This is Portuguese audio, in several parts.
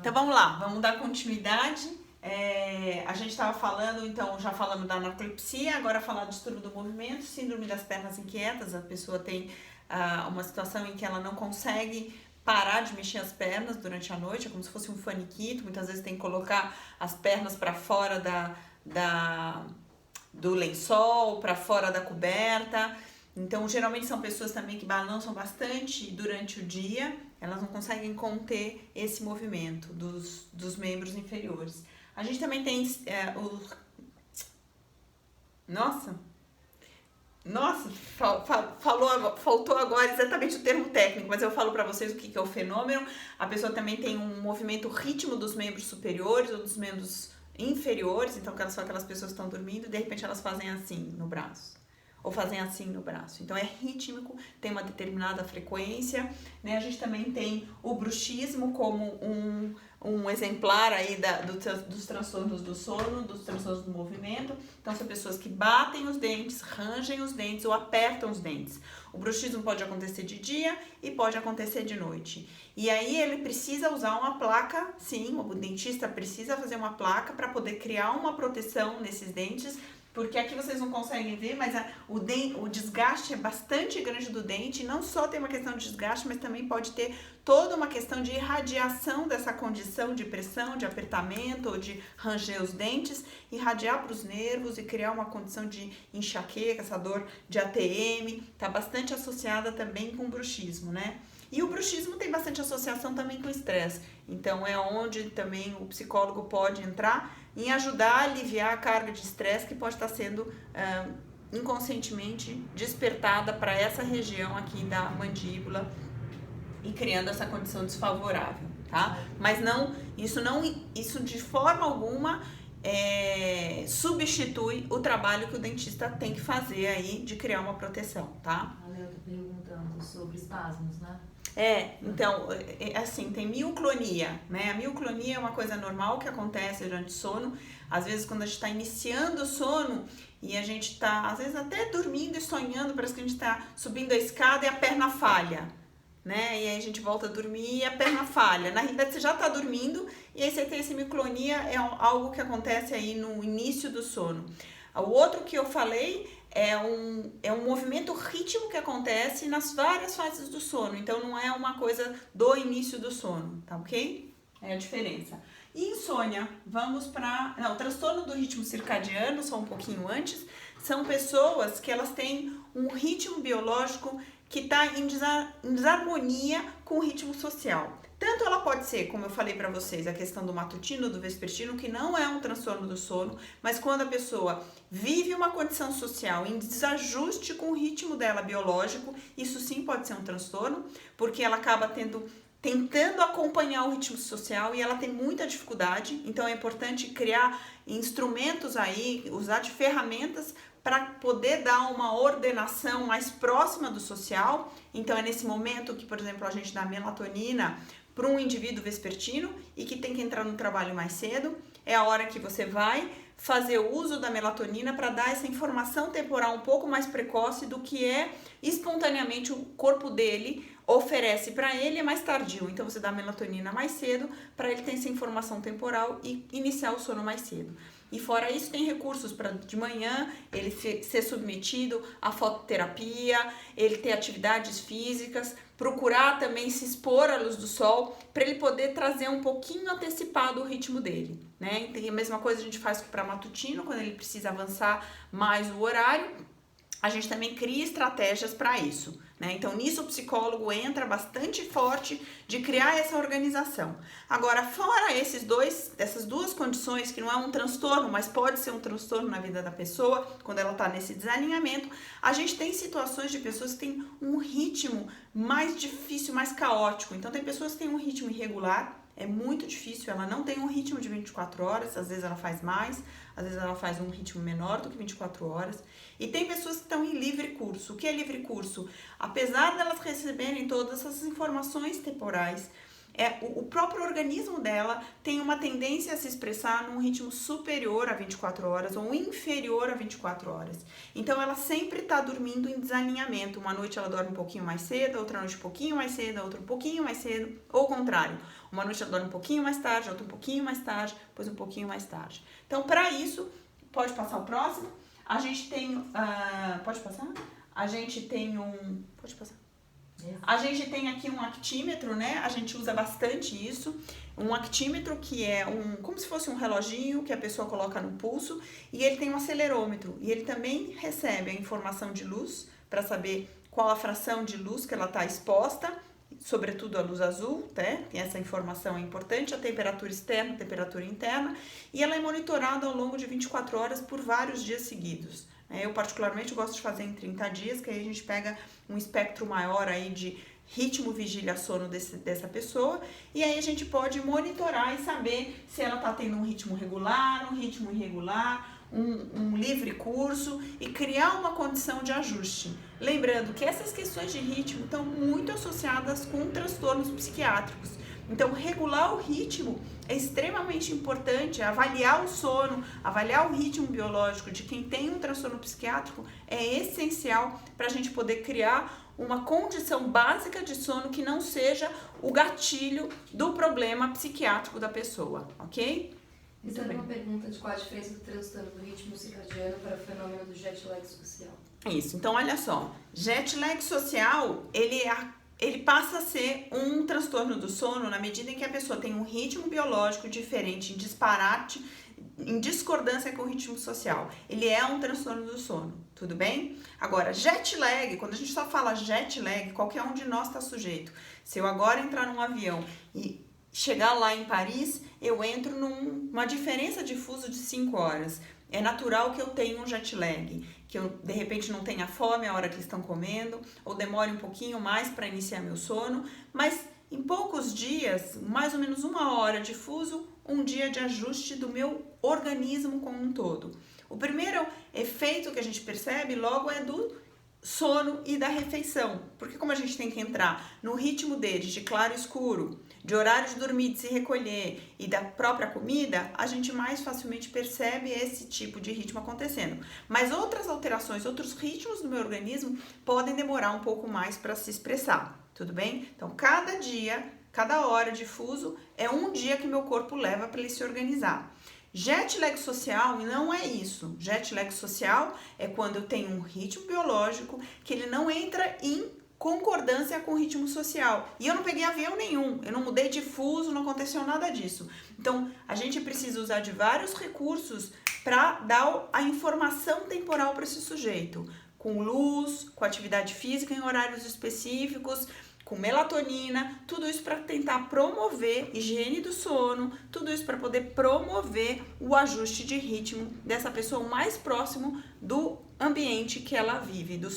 Então vamos lá, vamos dar continuidade. A gente estava falando, então já falamos da narcolepsia, agora falar do distúrbio do movimento, síndrome das pernas inquietas. A pessoa tem uma situação em que ela não consegue parar de mexer as pernas durante a noite, é como se fosse um faniquito. Muitas vezes tem que colocar as pernas para fora do lençol, para fora da coberta. Então, geralmente são pessoas também que balançam bastante durante o dia, elas não conseguem conter esse movimento dos membros inferiores. A gente também tem faltou agora exatamente o termo técnico, mas eu falo para vocês o que é o fenômeno. A pessoa também tem um movimento ritmo dos membros superiores ou dos membros inferiores, então são aquelas pessoas que estão dormindo e de repente elas fazem assim no braço. Ou fazem assim no braço. Então é rítmico, tem uma determinada frequência, né? A gente também tem o bruxismo como um exemplar aí dos transtornos do sono, dos transtornos do movimento. Então são pessoas que batem os dentes, rangem os dentes ou apertam os dentes. O bruxismo pode acontecer de dia e pode acontecer de noite. E aí ele precisa usar uma placa, sim, o dentista precisa fazer uma placa para poder criar uma proteção nesses dentes, porque aqui vocês não conseguem ver, mas o desgaste é bastante grande do dente. Não só tem uma questão de desgaste, mas também pode ter toda uma questão de irradiação dessa condição de pressão, de apertamento ou de ranger os dentes, irradiar para os nervos e criar uma condição de enxaqueca, essa dor de ATM. Está bastante associada também com o bruxismo, né? E o bruxismo tem bastante associação também com o estresse. Então é onde também o psicólogo pode entrar em ajudar a aliviar a carga de estresse que pode estar sendo inconscientemente despertada para essa região aqui da mandíbula e criando essa condição desfavorável, tá? Mas isso de forma alguma substitui o trabalho que o dentista tem que fazer aí de criar uma proteção, tá? A Léo tá perguntando sobre espasmos, né? Então, assim, tem mioclonia, né? A mioclonia é uma coisa normal que acontece durante o sono. Às vezes, quando a gente está iniciando o sono e a gente está, às vezes, até dormindo e sonhando, parece que a gente está subindo a escada e a perna falha, né? E aí a gente volta a dormir e a perna falha. Na realidade, você já está dormindo e aí você tem essa mioclonia, é algo que acontece aí no início do sono. O outro que eu falei é um movimento ritmo que acontece nas várias fases do sono. Então, não é uma coisa do início do sono, tá ok? É a diferença. E insônia, vamos para... o transtorno do ritmo circadiano, só um pouquinho antes, são pessoas que elas têm um ritmo biológico que está em desarmonia com o ritmo social. Tanto ela pode ser, como eu falei para vocês, a questão do matutino, do vespertino, que não é um transtorno do sono, mas quando a pessoa vive uma condição social em desajuste com o ritmo dela biológico, isso sim pode ser um transtorno, porque ela acaba tentando acompanhar o ritmo social e ela tem muita dificuldade. Então é importante criar instrumentos aí, usar de ferramentas para poder dar uma ordenação mais próxima do social. Então é nesse momento que, por exemplo, a gente dá melatonina para um indivíduo vespertino e que tem que entrar no trabalho mais cedo. É a hora que você vai fazer o uso da melatonina para dar essa informação temporal um pouco mais precoce do que espontaneamente o corpo dele oferece para ele, é mais tardio. Então você dá a melatonina mais cedo para ele ter essa informação temporal e iniciar o sono mais cedo. E fora isso, tem recursos para de manhã ele ser submetido à fototerapia, ele ter atividades físicas, procurar também se expor à luz do sol, para ele poder trazer um pouquinho antecipado o ritmo dele, né? E a mesma coisa a gente faz para matutino, quando ele precisa avançar mais o horário, a gente também cria estratégias para isso, né? Então, nisso o psicólogo entra bastante forte de criar essa organização. Agora, fora essas duas condições, que não é um transtorno, mas pode ser um transtorno na vida da pessoa, quando ela está nesse desalinhamento, a gente tem situações de pessoas que têm um ritmo mais difícil, mais caótico. Então, tem pessoas que têm um ritmo irregular, é muito difícil, ela não tem um ritmo de 24 horas, às vezes ela faz mais, às vezes ela faz um ritmo menor do que 24 horas. E tem pessoas que estão em livre curso. O que é livre curso? Apesar delas receberem todas essas informações temporais o próprio organismo dela tem uma tendência a se expressar num ritmo superior a 24 horas ou inferior a 24 horas. Então ela sempre está dormindo em desalinhamento. Uma noite ela dorme um pouquinho mais cedo, outra noite um pouquinho mais cedo, outra um pouquinho mais cedo, ou o contrário. Uma noite ela dorme um pouquinho mais tarde, outra um pouquinho mais tarde, depois um pouquinho mais tarde. Então, para isso, pode passar o próximo. A gente tem... pode passar? A gente tem um... Pode passar. A gente tem aqui um actímetro, né? A gente usa bastante isso. Um actímetro que é como se fosse um reloginho que a pessoa coloca no pulso e ele tem um acelerômetro. E ele também recebe a informação de luz para saber qual a fração de luz que ela está exposta, sobretudo a luz azul, né? Tem essa informação é importante, a temperatura externa, a temperatura interna, e ela é monitorada ao longo de 24 horas por vários dias seguidos. Eu particularmente gosto de fazer em 30 dias, que aí a gente pega um espectro maior aí de ritmo, vigília, sono dessa pessoa, e aí a gente pode monitorar e saber se ela está tendo um ritmo regular, um ritmo irregular, um livre curso e criar uma condição de ajuste. Lembrando que essas questões de ritmo estão muito associadas com transtornos psiquiátricos. Então, regular o ritmo é extremamente importante. Avaliar o sono, avaliar o ritmo biológico de quem tem um transtorno psiquiátrico é essencial para a gente poder criar uma condição básica de sono que não seja o gatilho do problema psiquiátrico da pessoa, ok? Isso é uma pergunta de qual a diferença do transtorno do ritmo circadiano para o fenômeno do jet lag social. Isso, então olha só, jet lag social, ele passa a ser um transtorno do sono na medida em que a pessoa tem um ritmo biológico diferente, em disparate, em discordância com o ritmo social. Ele é um transtorno do sono, tudo bem? Agora, jet lag, quando a gente só fala jet lag, qualquer um de nós está sujeito. Se eu agora entrar num avião e chegar lá em Paris, eu entro numa diferença de fuso de 5 horas. É natural que eu tenha um jet lag, que eu de repente não tenha fome a hora que eles estão comendo, ou demore um pouquinho mais para iniciar meu sono, mas em poucos dias, mais ou menos 1 hora de fuso, um dia de ajuste do meu organismo como um todo. O primeiro efeito que a gente percebe logo é do sono e da refeição, porque como a gente tem que entrar no ritmo deles de claro e escuro, de horário de dormir, de se recolher e da própria comida, a gente mais facilmente percebe esse tipo de ritmo acontecendo. Mas outras alterações, outros ritmos do meu organismo podem demorar um pouco mais para se expressar, tudo bem? Então, cada dia, cada hora de fuso é um dia que meu corpo leva para ele se organizar. Jet lag social não é isso. Jet lag social é quando eu tenho um ritmo biológico que ele não entra em concordância com o ritmo social. E eu não peguei avião nenhum, eu não mudei de fuso, não aconteceu nada disso. Então, a gente precisa usar de vários recursos para dar a informação temporal para esse sujeito. Com luz, com atividade física em horários específicos, com melatonina, tudo isso para tentar promover higiene do sono, tudo isso para poder promover o ajuste de ritmo dessa pessoa o mais próximo do ambiente que ela vive, do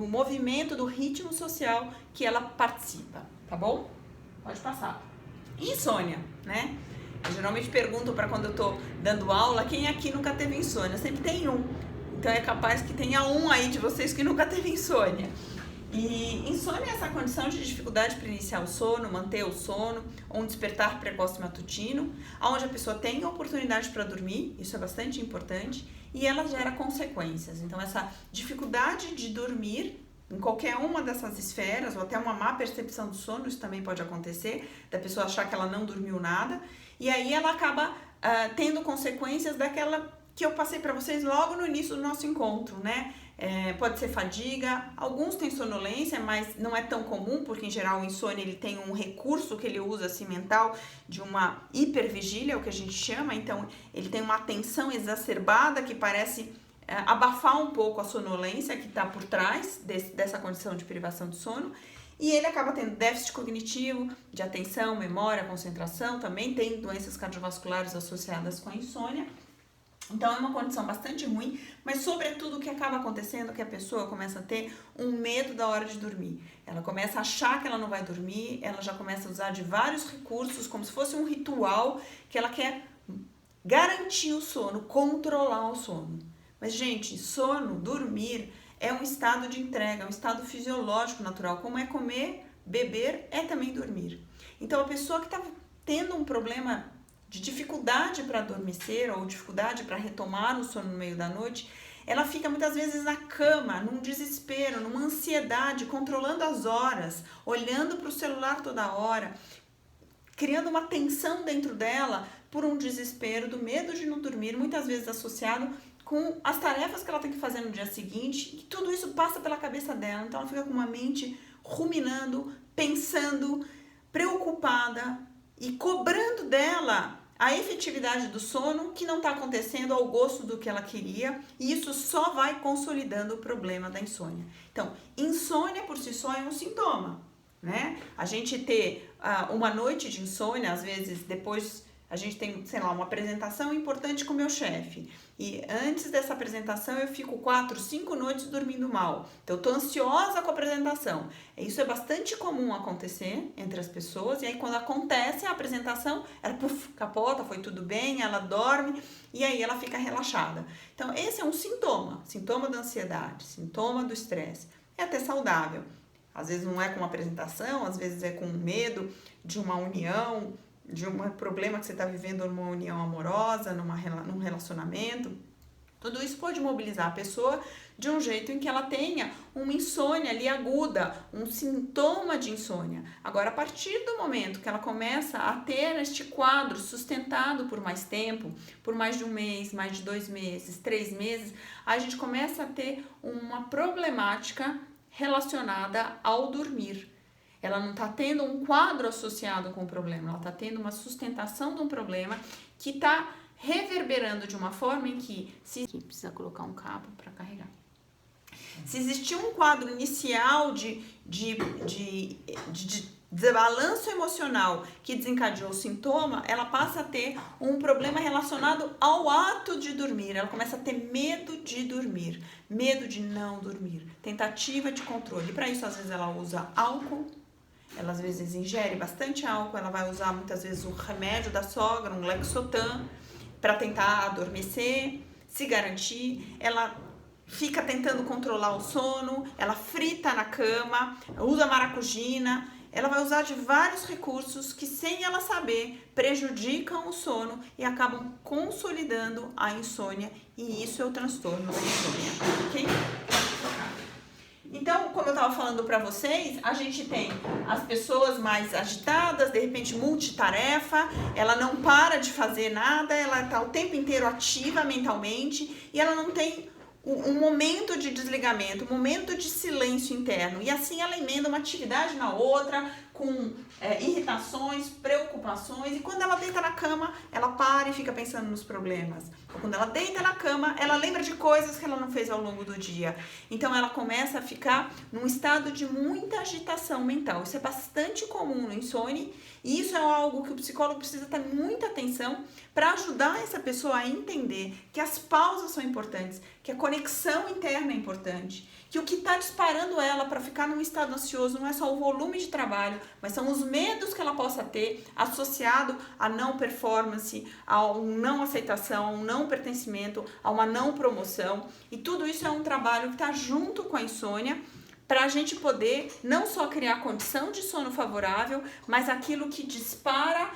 movimento, do ritmo social que ela participa, tá bom? Pode passar. Insônia, né? Eu geralmente pergunto para quando eu tô dando aula, quem aqui nunca teve insônia? Sempre tem um. Então é capaz que tenha um aí de vocês que nunca teve insônia. E insônia é essa condição de dificuldade para iniciar o sono, manter o sono, ou um despertar precoce matutino, onde a pessoa tem oportunidade para dormir, isso é bastante importante, e ela gera consequências. Então, essa dificuldade de dormir em qualquer uma dessas esferas, ou até uma má percepção do sono, isso também pode acontecer, da pessoa achar que ela não dormiu nada, e aí ela acaba tendo consequências daquela que eu passei para vocês logo no início do nosso encontro, né? Pode ser fadiga, alguns têm sonolência, mas não é tão comum, porque em geral o insônia ele tem um recurso que ele usa assim mental de uma hipervigília, é o que a gente chama, então ele tem uma atenção exacerbada que parece abafar um pouco a sonolência que está por trás dessa condição de privação de sono, e ele acaba tendo déficit cognitivo, de atenção, memória, concentração, também tem doenças cardiovasculares associadas com a insônia. Então é uma condição bastante ruim, mas sobretudo o que acaba acontecendo é que a pessoa começa a ter um medo da hora de dormir. Ela começa a achar que ela não vai dormir, ela já começa a usar de vários recursos, como se fosse um ritual, que ela quer garantir o sono, controlar o sono. Mas, gente, sono, dormir, é um estado de entrega, é um estado fisiológico natural, como é comer, beber é também dormir. Então, a pessoa que está tendo um problema de dificuldade para adormecer ou dificuldade para retomar o sono no meio da noite, ela fica muitas vezes na cama, num desespero, numa ansiedade, controlando as horas, olhando para o celular toda hora, criando uma tensão dentro dela por um desespero, do medo de não dormir, muitas vezes associado com as tarefas que ela tem que fazer no dia seguinte, e tudo isso passa pela cabeça dela, então ela fica com uma mente ruminando, pensando, preocupada e cobrando dela a efetividade do sono que não está acontecendo ao gosto do que ela queria, e isso só vai consolidando o problema da insônia. Então, insônia por si só é um sintoma, né? A gente ter uma noite de insônia, às vezes depois a gente tem, sei lá, uma apresentação importante com o meu chefe, e antes dessa apresentação eu fico 4, 5 noites dormindo mal. Então eu tô ansiosa com a apresentação. Isso é bastante comum acontecer entre as pessoas, e aí quando acontece a apresentação, ela capota, foi tudo bem, ela dorme, e aí ela fica relaxada. Então esse é um sintoma da ansiedade, sintoma do estresse. É até saudável. Às vezes não é com uma apresentação, às vezes é com medo de uma união, de um problema que você está vivendo numa união amorosa, num relacionamento. Tudo isso pode mobilizar a pessoa de um jeito em que ela tenha uma insônia ali aguda, um sintoma de insônia. Agora, a partir do momento que ela começa a ter este quadro sustentado por mais tempo, por mais de um mês, mais de 2 meses, 3 meses, a gente começa a ter uma problemática relacionada ao dormir. Ela não está tendo um quadro associado com o problema, ela está tendo uma sustentação de um problema que está reverberando de uma forma em que, precisa colocar um cabo para carregar. Se existir um quadro inicial de desbalanço emocional que desencadeou o sintoma, ela passa a ter um problema relacionado ao ato de dormir. Ela começa a ter medo de dormir, medo de não dormir, tentativa de controle. Para isso, às vezes, ela usa álcool. Ela às vezes ingere bastante álcool, ela vai usar muitas vezes o remédio da sogra, um Lexotan, para tentar adormecer, se garantir. Ela fica tentando controlar o sono, ela frita na cama, usa maracujina. Ela vai usar de vários recursos que, sem ela saber, prejudicam o sono e acabam consolidando a insônia, e isso é o transtorno da insônia, ok? Então, como eu estava falando para vocês, a gente tem as pessoas mais agitadas, de repente multitarefa, ela não para de fazer nada, ela está o tempo inteiro ativa mentalmente e ela não tem um momento de desligamento, um momento de silêncio interno. E assim ela emenda uma atividade na outra, com irritações, preocupações, e quando ela deita na cama, ela para e fica pensando nos problemas. Ou quando ela deita na cama, ela lembra de coisas que ela não fez ao longo do dia. Então ela começa a ficar num estado de muita agitação mental. Isso é bastante comum no insônia, e isso é algo que o psicólogo precisa ter muita atenção para ajudar essa pessoa a entender que as pausas são importantes, que a conexão interna é importante, que o que está disparando ela para ficar num estado ansioso não é só o volume de trabalho, mas são os medos que ela possa ter associado à não performance, a não aceitação, a um não pertencimento, a uma não promoção. E tudo isso é um trabalho que está junto com a insônia, para a gente poder não só criar condição de sono favorável, mas aquilo que dispara,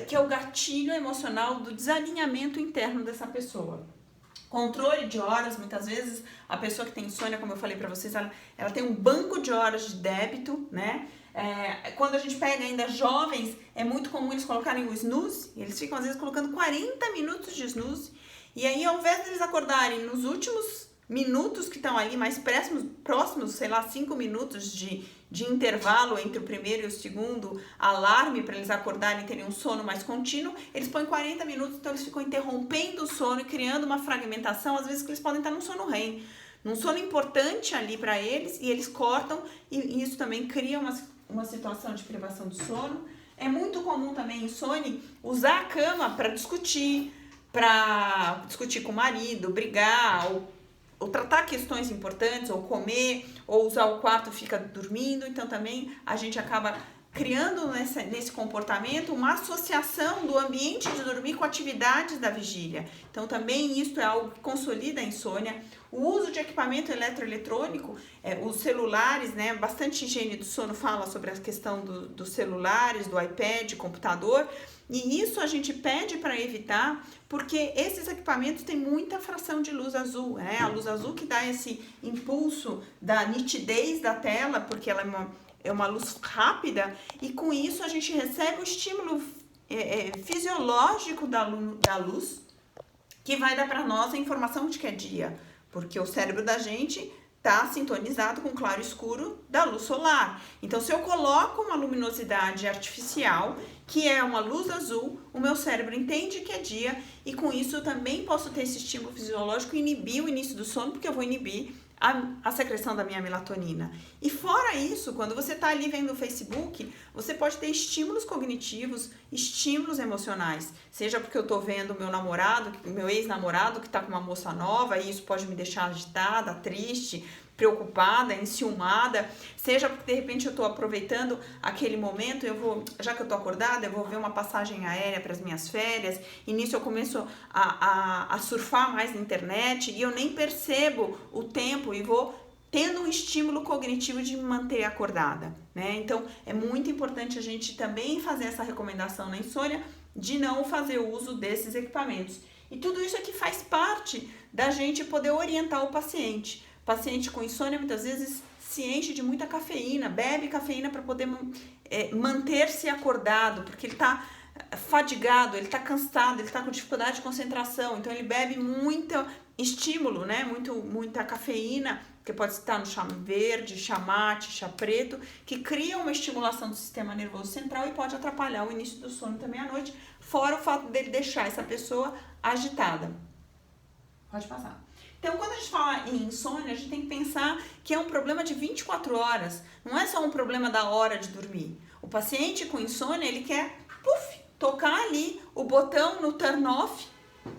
que é o gatilho emocional do desalinhamento interno dessa pessoa. Controle de horas, muitas vezes a pessoa que tem insônia, como eu falei para vocês, ela tem um banco de horas de débito, né? Quando a gente pega ainda jovens, é muito comum eles colocarem o snooze, e eles ficam às vezes colocando 40 minutos de snooze, e aí ao invés de eles acordarem nos últimos minutos que estão ali mais próximos, sei lá, 5 minutos de intervalo entre o primeiro e o segundo alarme para eles acordarem e terem um sono mais contínuo, eles põem 40 minutos, então eles ficam interrompendo o sono e criando uma fragmentação, às vezes que eles podem estar num sono REM, num sono importante ali para eles, e eles cortam, e isso também cria uma situação de privação do sono. É muito comum também em insônia usar a cama para discutir com o marido, brigar, ou tratar questões importantes, ou comer, ou usar o quarto e fica dormindo. Então também a gente acaba criando nesse comportamento uma associação do ambiente de dormir com atividades da vigília. Então, também isso é algo que consolida a insônia. O uso de equipamento eletroeletrônico, os celulares, né? Bastante higiene do sono fala sobre a questão dos celulares, do iPad, computador. E isso a gente pede para evitar, porque esses equipamentos têm muita fração de luz azul, né? A luz azul que dá esse impulso da nitidez da tela, porque ela é uma luz rápida, e com isso a gente recebe o estímulo fisiológico da luz, que vai dar para nós a informação de que é dia, porque o cérebro da gente está sintonizado com o claro escuro da luz solar. Então, se eu coloco uma luminosidade artificial, que é uma luz azul, o meu cérebro entende que é dia, e com isso eu também posso ter esse estímulo fisiológico e inibir o início do sono, porque eu vou inibir a secreção da minha melatonina. E fora isso, quando você está ali vendo o Facebook, você pode ter estímulos cognitivos, estímulos emocionais. Seja porque eu estou vendo meu ex-namorado que está com uma moça nova, e isso pode me deixar agitada, triste, preocupada, enciumada, seja porque de repente eu estou aproveitando aquele momento, já que eu estou acordada, eu vou ver uma passagem aérea para as minhas férias, e nisso eu começo a surfar mais na internet, e eu nem percebo o tempo, e vou tendo um estímulo cognitivo de me manter acordada, né? Então, é muito importante a gente também fazer essa recomendação na insônia, de não fazer uso desses equipamentos. E tudo isso aqui faz parte da gente poder orientar o paciente. O paciente com insônia muitas vezes se enche de muita cafeína, bebe cafeína para poder manter-se acordado, porque ele está fadigado, ele está cansado, ele está com dificuldade de concentração, então ele bebe muito estímulo, né? Muita cafeína, que pode estar no chá verde, chá mate, chá preto, que cria uma estimulação do sistema nervoso central e pode atrapalhar o início do sono também à noite, fora o fato dele deixar essa pessoa agitada. Pode passar. Então, quando a gente fala em insônia, a gente tem que pensar que é um problema de 24 horas. Não é só um problema da hora de dormir. O paciente com insônia, ele quer, tocar ali o botão no turn off,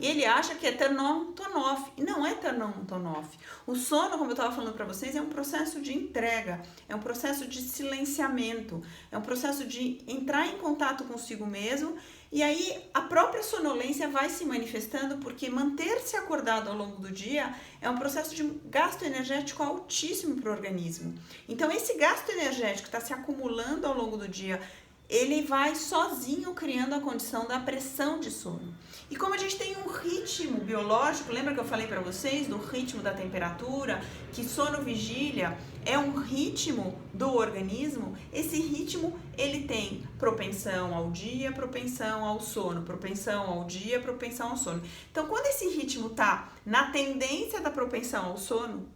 e ele acha que é turn on, turn off. E não é turn on, turn off. O sono, como eu estava falando para vocês, é um processo de entrega, é um processo de silenciamento, é um processo de entrar em contato consigo mesmo. E aí a própria sonolência vai se manifestando, porque manter-se acordado ao longo do dia é um processo de gasto energético altíssimo para o organismo. Então esse gasto energético que está se acumulando ao longo do dia, ele vai sozinho criando a condição da pressão de sono. E como a gente tem um ritmo biológico, lembra que eu falei para vocês do ritmo da temperatura, que sono-vigília é um ritmo do organismo, esse ritmo ele tem propensão ao dia, propensão ao sono, propensão ao dia, propensão ao sono. Então, quando esse ritmo está na tendência da propensão ao sono,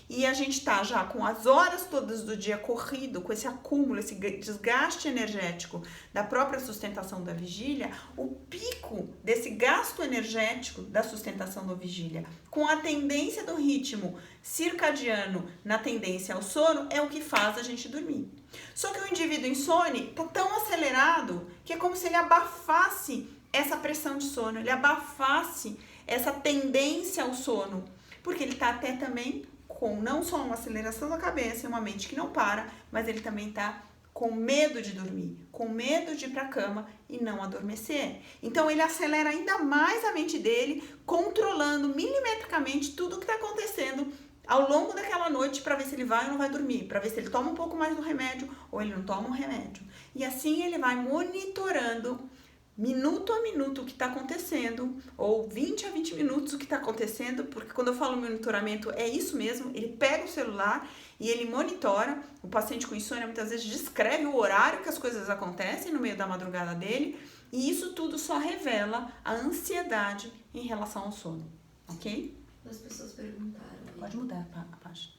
e a gente está já com as horas todas do dia corrido, com esse acúmulo, esse desgaste energético da própria sustentação da vigília, o pico desse gasto energético da sustentação da vigília, com a tendência do ritmo circadiano na tendência ao sono, é o que faz a gente dormir. Só que o indivíduo insone está tão acelerado que é como se ele abafasse essa pressão de sono, ele abafasse essa tendência ao sono, porque ele está até também com não só uma aceleração da cabeça e uma mente que não para, mas ele também está com medo de dormir, com medo de ir para a cama e não adormecer. Então ele acelera ainda mais a mente dele, controlando milimetricamente tudo o que está acontecendo ao longo daquela noite para ver se ele vai ou não vai dormir, para ver se ele toma um pouco mais do remédio ou ele não toma um remédio. E assim ele vai monitorando minuto a minuto o que está acontecendo, ou 20 a 20 minutos o que está acontecendo, porque quando eu falo monitoramento é isso mesmo, ele pega o celular e ele monitora. O paciente com insônia muitas vezes descreve o horário que as coisas acontecem no meio da madrugada dele, e isso tudo só revela a ansiedade em relação ao sono, ok? As pessoas perguntaram. Pode mudar a página.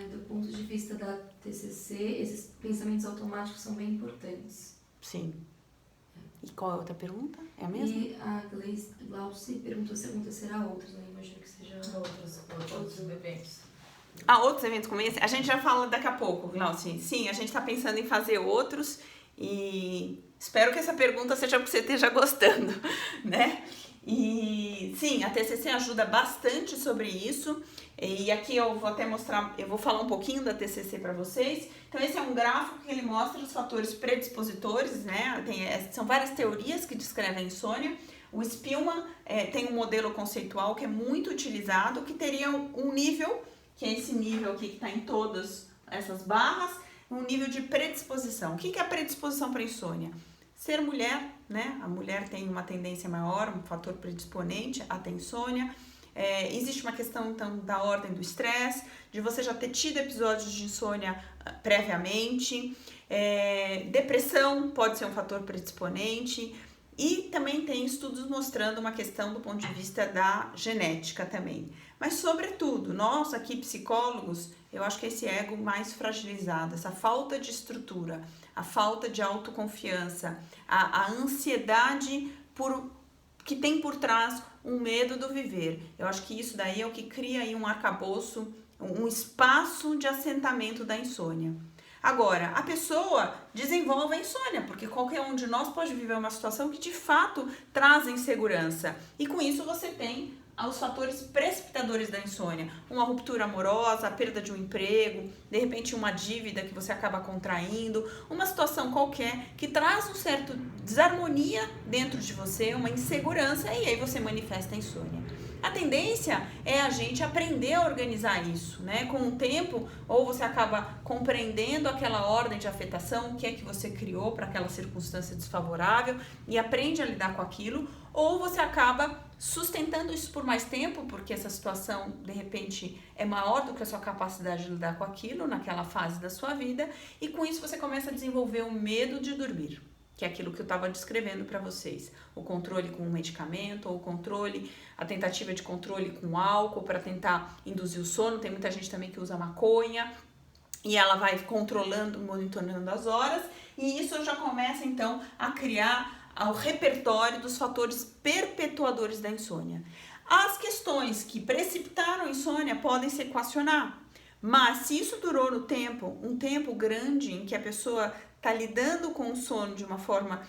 Do ponto de vista da TCC, esses pensamentos automáticos são bem importantes. Sim. E qual é a outra pergunta? É a mesma? E a Glauci perguntou se acontecerá outros, né? Imagino que seja outros eventos. Outros eventos como esse? A gente já fala daqui a pouco, Glauci. Sim, a gente está pensando em fazer outros e espero que essa pergunta seja porque você esteja gostando, né? E sim, a TCC ajuda bastante sobre isso. E aqui eu vou até mostrar, eu vou falar um pouquinho da TCC para vocês. Então esse é um gráfico que ele mostra os fatores predispositores, né? São várias teorias que descrevem a insônia. O Spillman tem um modelo conceitual que é muito utilizado, que teria um nível, que é esse nível aqui que está em todas essas barras, um nível de predisposição. O que é a predisposição para insônia? Ser mulher, né? A mulher tem uma tendência maior, um fator predisponente a ter insônia. Existe uma questão, então, da ordem do estresse, de você já ter tido episódios de insônia previamente. Depressão pode ser um fator predisponente. E também tem estudos mostrando uma questão do ponto de vista da genética também. Mas, sobretudo, nós aqui psicólogos, eu acho que esse ego mais fragilizado, essa falta de estrutura, a falta de autoconfiança, a ansiedade que tem por trás um medo do viver. Eu acho que isso daí é o que cria aí um arcabouço, um espaço de assentamento da insônia. Agora, a pessoa desenvolve a insônia, porque qualquer um de nós pode viver uma situação que de fato traz insegurança. E com isso você tem os fatores precipitadores da insônia. Uma ruptura amorosa, a perda de um emprego, de repente uma dívida que você acaba contraindo, uma situação qualquer que traz um certo desarmonia dentro de você, uma insegurança, e aí você manifesta a insônia. A tendência é a gente aprender a organizar isso, né? Com o tempo, ou você acaba compreendendo aquela ordem de afetação, o que é que você criou para aquela circunstância desfavorável e aprende a lidar com aquilo, ou você acaba sustentando isso por mais tempo, porque essa situação, de repente, é maior do que a sua capacidade de lidar com aquilo naquela fase da sua vida, e com isso você começa a desenvolver o medo de dormir, que é aquilo que eu estava descrevendo para vocês. O controle com o medicamento, ou a tentativa de controle com álcool para tentar induzir o sono. Tem muita gente também que usa maconha e ela vai controlando, monitorando as horas, e isso já começa então a criar o repertório dos fatores perpetuadores da insônia. As questões que precipitaram a insônia podem se equacionar, mas se isso durou no tempo, um tempo grande em que a pessoa está lidando com o sono de uma forma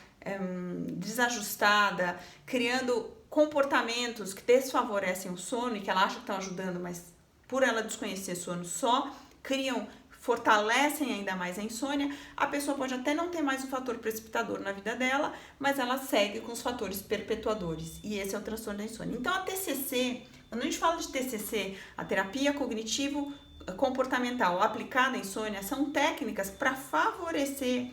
desajustada, criando comportamentos que desfavorecem o sono e que ela acha que estão ajudando, mas por ela desconhecer sono só fortalecem ainda mais a insônia, a pessoa pode até não ter mais o fator precipitador na vida dela, mas ela segue com os fatores perpetuadores, e esse é o transtorno da insônia. Então a TCC, quando a gente fala de TCC, a terapia cognitivo-comportamental aplicada à insônia, são técnicas para favorecer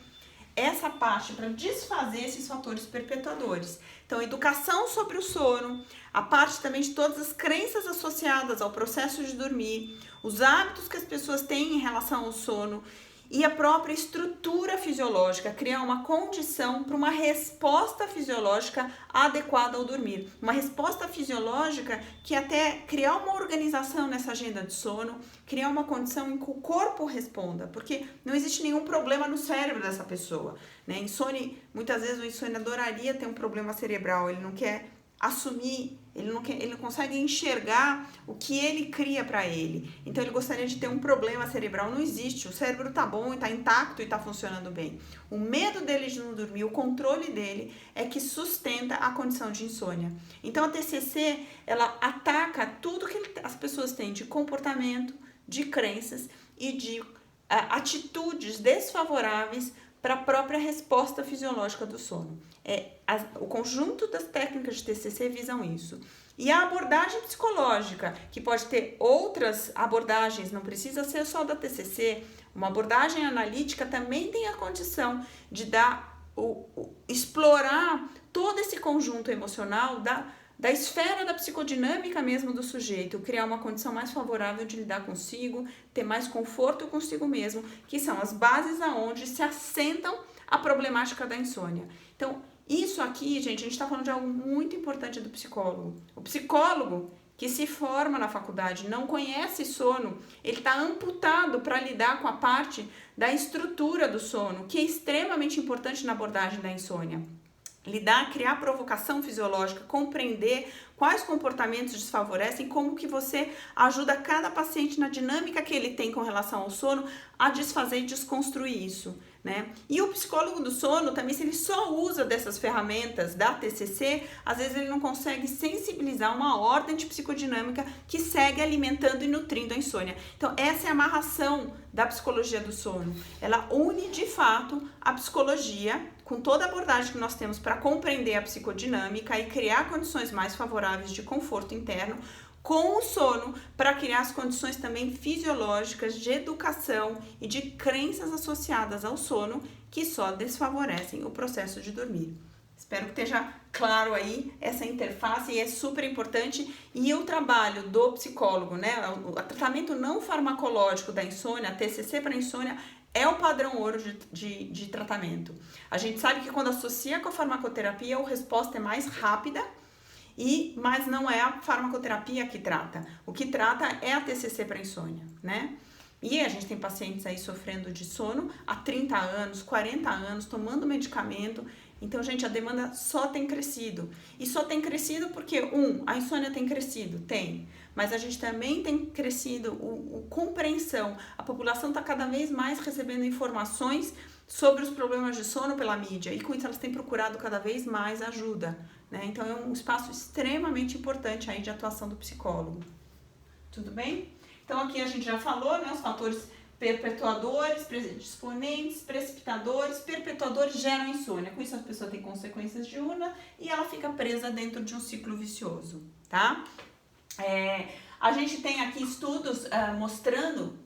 essa parte, para desfazer esses fatores perpetuadores. Então, educação sobre o sono, a parte também de todas as crenças associadas ao processo de dormir, os hábitos que as pessoas têm em relação ao sono e a própria estrutura fisiológica, criar uma condição para uma resposta fisiológica adequada ao dormir. Uma resposta fisiológica que até criar uma organização nessa agenda de sono, criar uma condição em que o corpo responda, porque não existe nenhum problema no cérebro dessa pessoa, né? Insônia, muitas vezes o insônia adoraria ter um problema cerebral, ele não quer assumir, ele não consegue enxergar o que ele cria para ele. Então ele gostaria de ter um problema cerebral, não existe. O cérebro tá bom e tá intacto e tá funcionando bem. O medo dele de não dormir, o controle dele é que sustenta a condição de insônia. Então a TCC, ela ataca tudo que as pessoas têm de comportamento, de crenças e de atitudes desfavoráveis para a própria resposta fisiológica do sono. O conjunto das técnicas de TCC visam isso. E a abordagem psicológica, que pode ter outras abordagens, não precisa ser só da TCC, uma abordagem analítica também tem a condição de explorar todo esse conjunto emocional da esfera da psicodinâmica mesmo do sujeito, criar uma condição mais favorável de lidar consigo, ter mais conforto consigo mesmo, que são as bases aonde se assentam a problemática da insônia. Então, isso aqui, gente, a gente está falando de algo muito importante do psicólogo. O psicólogo que se forma na faculdade, não conhece sono, ele está amputado para lidar com a parte da estrutura do sono, que é extremamente importante na abordagem da insônia. Criar provocação fisiológica, compreender quais comportamentos desfavorecem, como que você ajuda cada paciente na dinâmica que ele tem com relação ao sono a desfazer e desconstruir isso. né? E o psicólogo do sono também, se ele só usa dessas ferramentas da TCC, às vezes ele não consegue sensibilizar uma ordem de psicodinâmica que segue alimentando e nutrindo a insônia. Então essa é a amarração da psicologia do sono. Ela une de fato a psicologia com toda a abordagem que nós temos para compreender a psicodinâmica e criar condições mais favoráveis de conforto interno, com o sono, para criar as condições também fisiológicas de educação e de crenças associadas ao sono que só desfavorecem o processo de dormir. Espero que esteja claro aí essa interface, e é super importante. E o trabalho do psicólogo, né, o tratamento não farmacológico da insônia, a TCC para insônia, é o padrão ouro de tratamento. A gente sabe que quando associa com a farmacoterapia, a resposta é mais rápida, mas não é a farmacoterapia que trata. O que trata é a TCC para insônia, né? E a gente tem pacientes aí sofrendo de sono há 30 anos, 40 anos, tomando medicamento. Então, gente, a demanda só tem crescido. E só tem crescido porque, a insônia tem crescido? Tem. Mas a gente também tem crescido compreensão. A população está cada vez mais recebendo informações sobre os problemas de sono pela mídia. E com isso elas têm procurado cada vez mais ajuda, né? Então é um espaço extremamente importante aí de atuação do psicólogo. Tudo bem? Então aqui a gente já falou, né, os fatores perpetuadores, predisponentes, precipitadores. Perpetuadores geram insônia. Com isso a pessoa tem consequências diurnas e ela fica presa dentro de um ciclo vicioso, tá? A gente tem aqui estudos mostrando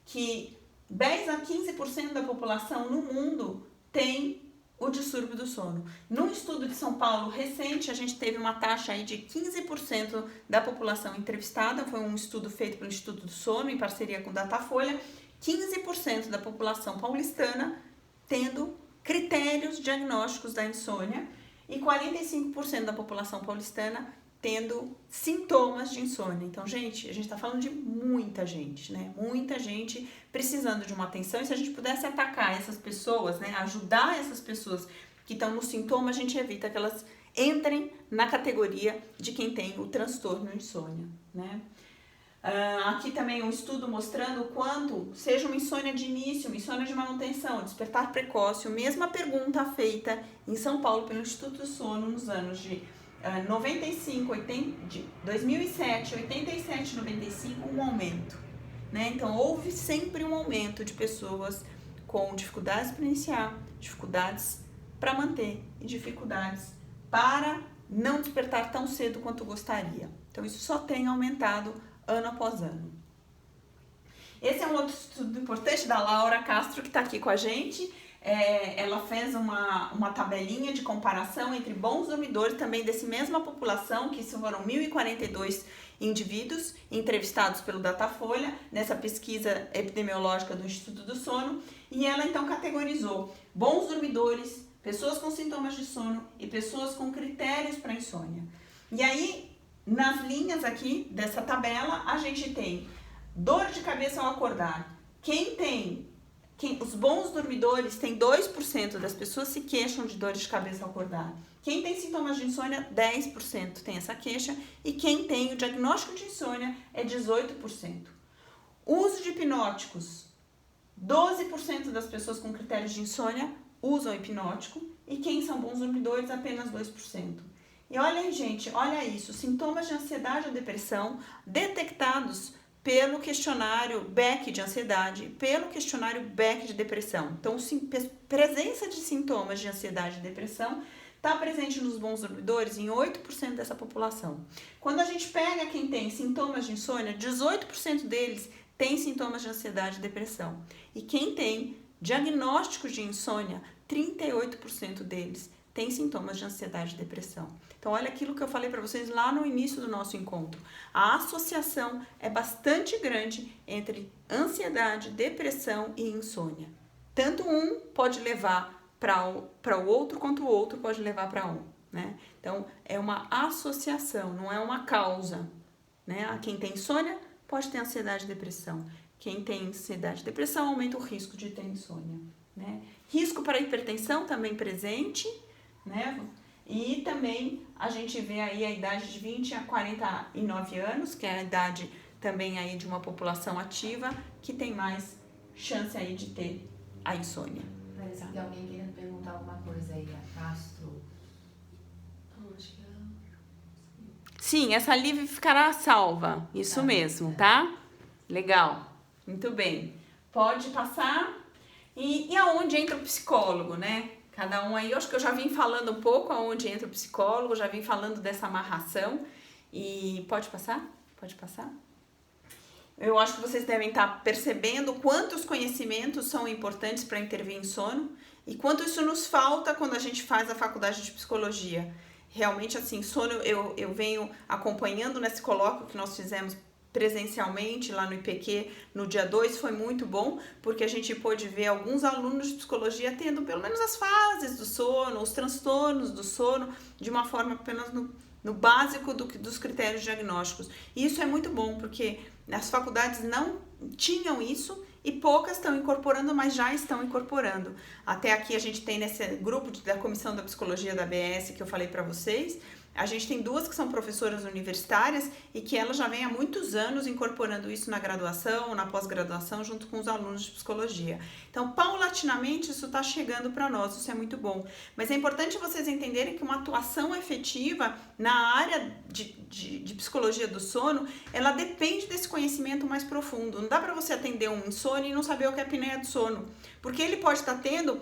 que 10 a 15% da população no mundo tem o distúrbio do sono. Num estudo de São Paulo recente, a gente teve uma taxa aí de 15% da população entrevistada. Foi um estudo feito pelo Instituto do Sono em parceria com o Datafolha. 15% da população paulistana tendo critérios diagnósticos da insônia e 45% da população paulistana tendo sintomas de insônia. Então, gente, a gente tá falando de muita gente, né? Muita gente precisando de uma atenção. E se a gente pudesse atacar essas pessoas, né? Ajudar essas pessoas que estão no sintoma, a gente evita que elas entrem na categoria de quem tem o transtorno de insônia, né? Aqui também um estudo mostrando o quanto, seja uma insônia de início, uma insônia de manutenção, despertar precoce, a mesma pergunta feita em São Paulo pelo Instituto do Sono nos anos de 2007, 87, 95, um aumento, né? Então, houve sempre um aumento de pessoas com dificuldades para iniciar, dificuldades para manter e dificuldades para não despertar tão cedo quanto gostaria. Então, isso só tem aumentado ano após ano. Esse é um outro estudo importante da Laura Castro, que está aqui com a gente. Ela fez uma tabelinha de comparação entre bons dormidores, também dessa mesma população, que foram 1.042 indivíduos entrevistados pelo Datafolha, nessa pesquisa epidemiológica do Instituto do Sono, e ela então categorizou bons dormidores, pessoas com sintomas de sono e pessoas com critérios para insônia. E aí, nas linhas aqui dessa tabela, a gente tem dor de cabeça ao acordar. Os bons dormidores, tem 2% das pessoas se queixam de dores de cabeça ao acordar. Quem tem sintomas de insônia, 10% tem essa queixa. E quem tem o diagnóstico de insônia é 18%. Uso de hipnóticos, 12% das pessoas com critérios de insônia usam hipnótico. E quem são bons dormidores, apenas 2%. E olha aí, gente, olha isso, sintomas de ansiedade ou depressão detectados pelo questionário Beck de ansiedade, pelo questionário Beck de depressão. Então, presença de sintomas de ansiedade e depressão está presente nos bons dormidores em 8% dessa população. Quando a gente pega quem tem sintomas de insônia, 18% deles tem sintomas de ansiedade e depressão. E quem tem diagnósticos de insônia, 38% deles tem sintomas de ansiedade e depressão. Então, olha aquilo que eu falei para vocês lá no início do nosso encontro. A associação é bastante grande entre ansiedade, depressão e insônia. Tanto um pode levar para o outro, quanto o outro pode levar para um, né? Então, é uma associação, não é uma causa, né? Quem tem insônia pode ter ansiedade e depressão. Quem tem ansiedade e depressão aumenta o risco de ter insônia, né? Risco para hipertensão também presente, né? E também a gente vê aí a idade de 20 a 49 anos, que é a idade também aí de uma população ativa que tem mais chance aí de ter a insônia. Parece que tem alguém querendo perguntar alguma coisa aí, a Castro. Acho que Sim, essa live ficará salva. Isso mesmo, tá? Legal. Muito bem. Pode passar. E aonde entra o psicólogo, né? Cada um aí, eu acho que eu já vim falando um pouco aonde entra o psicólogo, já vim falando dessa amarração. E pode passar? Pode passar? Eu acho que vocês devem estar percebendo quantos conhecimentos são importantes para intervir em sono e quanto isso nos falta quando a gente faz a faculdade de psicologia. Realmente, assim, sono eu venho acompanhando nesse colóquio que nós fizemos presencialmente lá no IPQ no dia 2, foi muito bom, porque a gente pôde ver alguns alunos de psicologia tendo pelo menos as fases do sono, os transtornos do sono, de uma forma apenas no básico dos critérios diagnósticos. E isso é muito bom, porque as faculdades não tinham isso e poucas estão incorporando, mas já estão incorporando. Até aqui a gente tem nesse grupo da Comissão da Psicologia da ABS que eu falei para vocês, a gente tem 2 que são professoras universitárias e que elas já vêm há muitos anos incorporando isso na graduação, na pós-graduação, junto com os alunos de psicologia. Então, paulatinamente, isso está chegando para nós, isso é muito bom. Mas é importante vocês entenderem que uma atuação efetiva na área de psicologia do sono, ela depende desse conhecimento mais profundo. Não dá para você atender um insônia e não saber o que é apneia do sono, porque ele pode estar tendo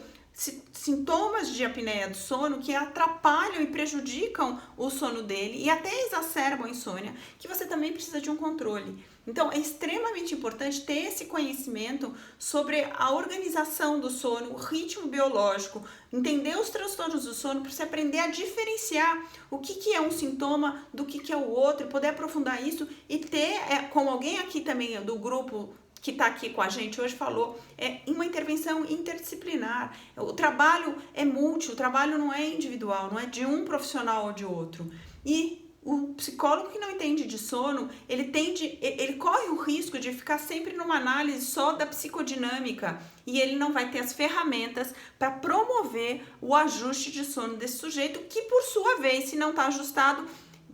sintomas de apneia do sono que atrapalham e prejudicam o sono dele e até exacerbam a insônia, que você também precisa de um controle. Então, é extremamente importante ter esse conhecimento sobre a organização do sono, o ritmo biológico, entender os transtornos do sono para você aprender a diferenciar o que é um sintoma do que é o outro, e poder aprofundar isso e ter, como alguém aqui também do grupo que está aqui com a gente hoje falou, uma intervenção interdisciplinar. O trabalho é múltiplo, o trabalho não é individual, não é de um profissional ou de outro. E o psicólogo que não entende de sono, ele corre o risco de ficar sempre numa análise só da psicodinâmica e ele não vai ter as ferramentas para promover o ajuste de sono desse sujeito, que por sua vez, se não está ajustado,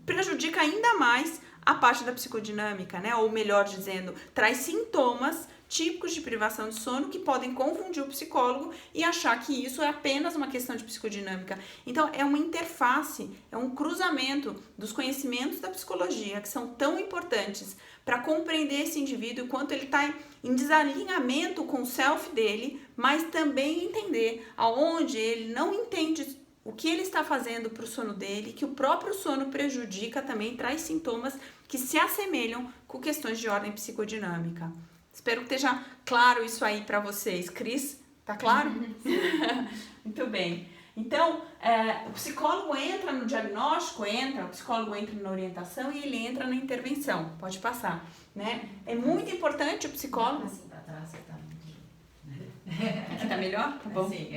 prejudica ainda mais a parte da psicodinâmica, né? Ou melhor dizendo, traz sintomas típicos de privação de sono que podem confundir o psicólogo e achar que isso é apenas uma questão de psicodinâmica. Então, é uma interface, é um cruzamento dos conhecimentos da psicologia que são tão importantes para compreender esse indivíduo e quanto ele está em desalinhamento com o self dele, mas também entender aonde ele não entende o que ele está fazendo para o sono dele, que o próprio sono prejudica também, traz sintomas que se assemelham com questões de ordem psicodinâmica. Espero que esteja claro isso aí para vocês. Cris, tá claro? Muito bem. Então, o psicólogo entra no diagnóstico, o psicólogo entra na orientação e ele entra na intervenção. Pode passar, né? É muito importante o psicólogo... Assim, para trás, você tá muito... Aqui tá melhor? Tá bom? Sim,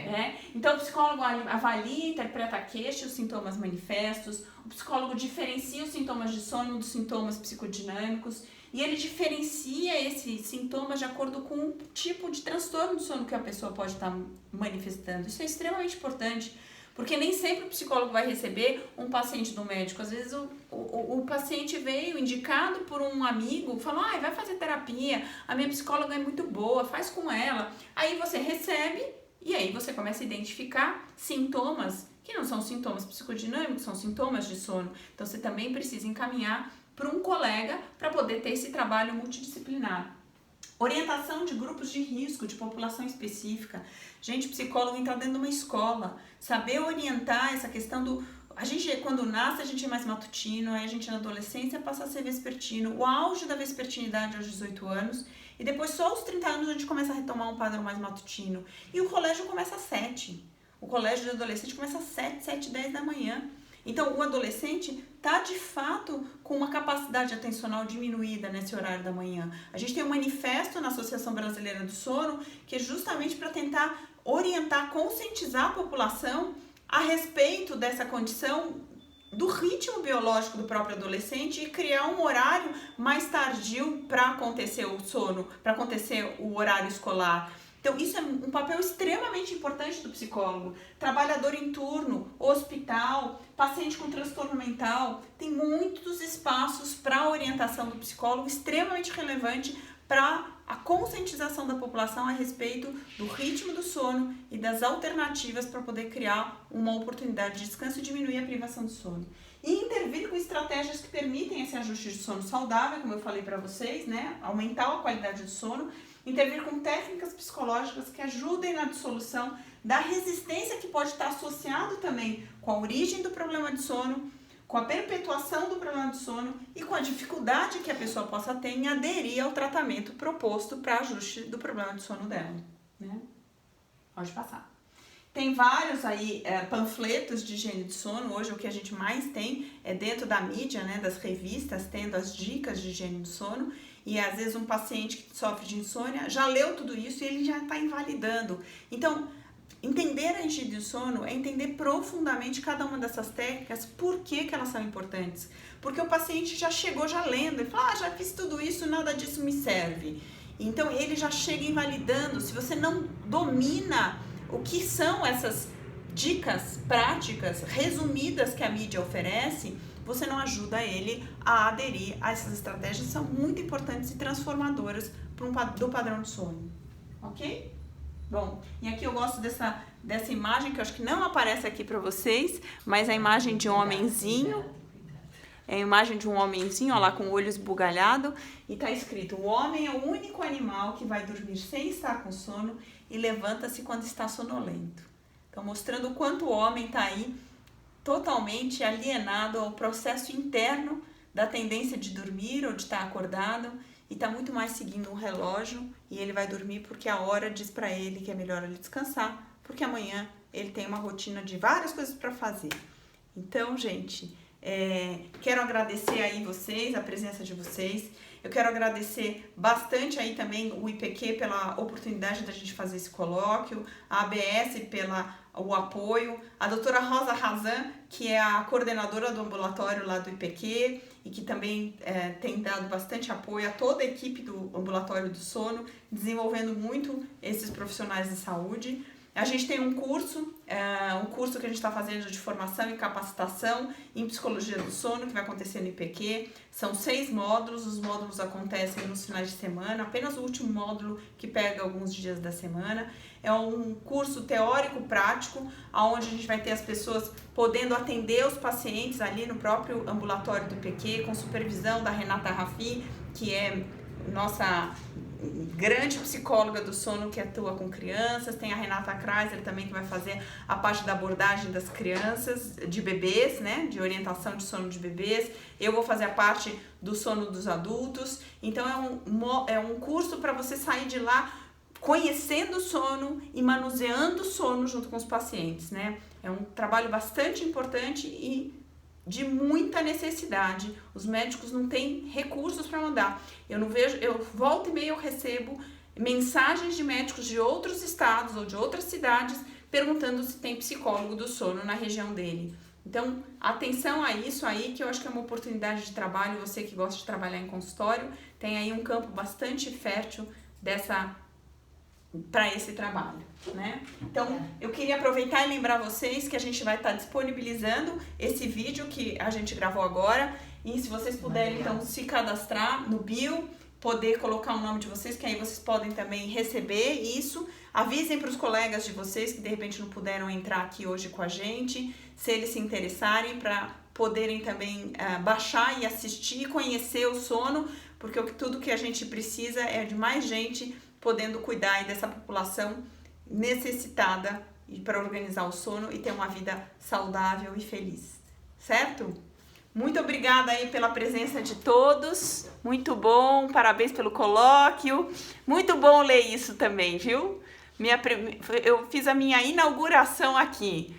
Então, o psicólogo avalia, interpreta a queixa, os sintomas manifestos. O psicólogo diferencia os sintomas de sono dos sintomas psicodinâmicos. E ele diferencia esses sintomas de acordo com o tipo de transtorno do sono que a pessoa pode estar manifestando. Isso é extremamente importante, porque nem sempre o psicólogo vai receber um paciente do médico. Às vezes o paciente veio indicado por um amigo, falou, vai fazer terapia, a minha psicóloga é muito boa, faz com ela. Aí você recebe e aí você começa a identificar sintomas que não são sintomas psicodinâmicos, são sintomas de sono. Então você também precisa encaminhar para um colega para poder ter esse trabalho multidisciplinar. Orientação de grupos de risco, de população específica. Gente, psicólogo entra dentro de uma escola, saber orientar essa questão do... A gente, quando nasce, a gente é mais matutino, aí a gente na adolescência passa a ser vespertino. O auge da vespertinidade aos 18 anos, e depois só aos 30 anos a gente começa a retomar um padrão mais matutino. E o colégio começa às 7. O colégio de adolescente começa às 7, 10 da manhã. Então, o adolescente está, de fato, com uma capacidade atencional diminuída nesse horário da manhã. A gente tem um manifesto na Associação Brasileira do Sono, que é justamente para tentar orientar, conscientizar a população a respeito dessa condição do ritmo biológico do próprio adolescente e criar um horário mais tardio para acontecer o sono, para acontecer o horário escolar. Então, isso é um papel extremamente importante do psicólogo. Trabalhador em turno, hospital, paciente com transtorno mental. Tem muitos espaços para a orientação do psicólogo, extremamente relevante para a conscientização da população a respeito do ritmo do sono e das alternativas para poder criar uma oportunidade de descanso e diminuir a privação de sono. E intervir com estratégias que permitem esse ajuste de sono saudável, como eu falei para vocês, né? Aumentar a qualidade do sono, intervir com técnicas psicológicas que ajudem na dissolução da resistência que pode estar associado também com a origem do problema de sono, com a perpetuação do problema de sono e com a dificuldade que a pessoa possa ter em aderir ao tratamento proposto para ajuste do problema de sono dela, né? Pode passar. Tem vários aí panfletos de higiene de sono. Hoje o que a gente mais tem é dentro da mídia, né, das revistas, tendo as dicas de higiene do sono. E às vezes um paciente que sofre de insônia já leu tudo isso e ele já está invalidando. Então, entender a higiene do sono é entender profundamente cada uma dessas técnicas, por que elas são importantes. Porque o paciente já chegou já lendo, ele fala, já fiz tudo isso, nada disso me serve. Então ele já chega invalidando. Se você não domina o que são essas dicas práticas, resumidas que a mídia oferece, você não ajuda ele a aderir a essas estratégias que são muito importantes e transformadoras do padrão de sono. Ok? Bom, e aqui eu gosto dessa imagem que eu acho que não aparece aqui para vocês, mas a imagem de um homenzinho. É a imagem de um homenzinho, ó lá, com o olho esbugalhado, e tá escrito: o homem é o único animal que vai dormir sem estar com sono e levanta-se quando está sonolento. Então, mostrando o quanto o homem está aí totalmente alienado ao processo interno da tendência de dormir ou de estar acordado, e está muito mais seguindo um relógio, e ele vai dormir porque a hora diz para ele que é melhor ele descansar, porque amanhã ele tem uma rotina de várias coisas para fazer. Então, gente, quero agradecer aí vocês, a presença de vocês. Eu quero agradecer bastante aí também o IPQ pela oportunidade da gente fazer esse colóquio, a ABS o apoio, a doutora Rosa Razan, que é a coordenadora do ambulatório lá do IPQ e que também tem dado bastante apoio a toda a equipe do ambulatório do sono, desenvolvendo muito esses profissionais de saúde. A gente tem um curso que a gente está fazendo de formação e capacitação em psicologia do sono, que vai acontecer no IPQ. São 6 módulos, os módulos acontecem nos finais de semana, apenas o último módulo que pega alguns dias da semana. É um curso teórico-prático, onde a gente vai ter as pessoas podendo atender os pacientes ali no próprio ambulatório do IPQ, com supervisão da Renata Rafi, que é nossa grande psicóloga do sono que atua com crianças. Tem a Renata Kreiser também, que vai fazer a parte da abordagem das crianças, de bebês, né, de orientação de sono de bebês. Eu vou fazer a parte do sono dos adultos. Então é um curso para você sair de lá conhecendo o sono e manuseando o sono junto com os pacientes, né? É um trabalho bastante importante e de muita necessidade. Os médicos não têm recursos para mandar. Eu volta e meia eu recebo mensagens de médicos de outros estados ou de outras cidades perguntando se tem psicólogo do sono na região dele. Então, atenção a isso aí, que eu acho que é uma oportunidade de trabalho. Você que gosta de trabalhar em consultório, tem aí um campo bastante fértil para esse trabalho, né? Então, eu queria aproveitar e lembrar vocês que a gente vai estar disponibilizando esse vídeo que a gente gravou agora, e se vocês puderem, então, se cadastrar no bio, poder colocar o nome de vocês, que aí vocês podem também receber isso. Avisem para os colegas de vocês que de repente não puderam entrar aqui hoje com a gente, se eles se interessarem, para poderem também baixar e assistir, conhecer o sono, porque tudo que a gente precisa é de mais gente podendo cuidar aí dessa população necessitada para organizar o sono e ter uma vida saudável e feliz, certo? Muito obrigada aí pela presença de todos, muito bom, parabéns pelo colóquio, muito bom ler isso também, viu? Eu fiz a minha inauguração aqui,